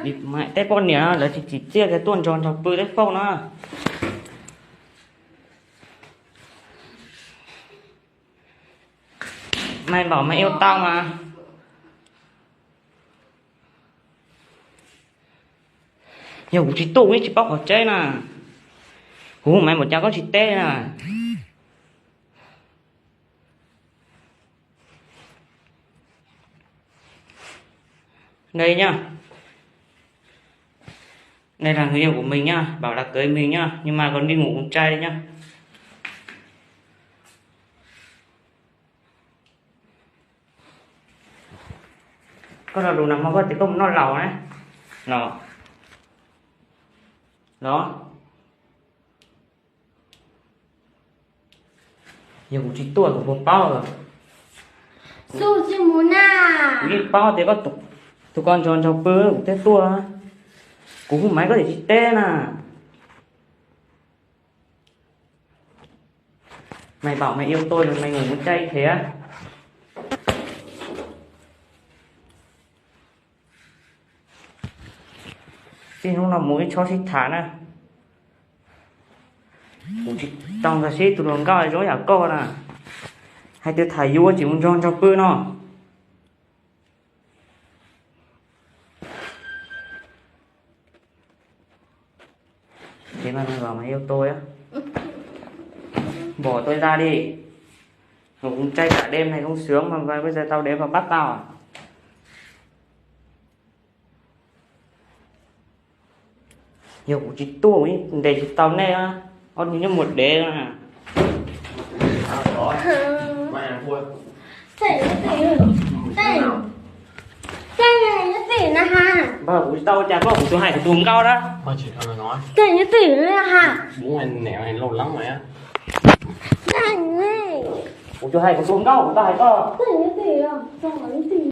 Bịt mẹ té con nhỉ là chỉ chia cái tuần tròn chọc bự đấy không nó. Mày bảo mày yêu tao mà. Nhiều chỉ tụ ấy chỉ bóc vào chơi nè. Hú mày một cháu có chỉ tê nè. Đây nhá. Đây là người yêu của mình nhá, bảo là cưới mình nhá, nhưng mà còn đi ngủ cùng trai đấy nhá. Con là đồ nằm mà có thì không nó lẩu đấy. Đó. Đó. Nhiều cũng chỉ tuổi của một bao rồi. Su chứ muốn à. Đi bao thì có tụi con tròn tròn bơ của tết tua. Cũng máy có thể chỉ tên à. Mày bảo mày yêu tôi rồi mày ngủ muốn chay thế á? Xin không làm mũi cho xích thả nè. Cũng chỉ trong ra xích tụi đồng cao rồi giả co nè. Hay tôi thầy vua chỉ muốn tròn cho bơ nó. Thế mà mày bảo mày yêu tôi á? Bỏ tôi ra đi. Ngủ cũng chay cả đêm này không sướng mà bây giờ tao đến và bắt tao à? Nhiều cũng chỉ tu ấy để chỉ tao nè á. Con như một đế à. Mày là thua. Thầy này nó tỉ nè ha. Bảo của tao chả có của tôi hai của tôi cao đó. Thôi chị tao nói. Thầy nó tỉ nè ha. Bố mày nẹo này lâu lắm rồi á. Thầy này. Của tôi hai của tôi cao của tao hai to. Thầy nó tỉ à. Sao nó tỉ.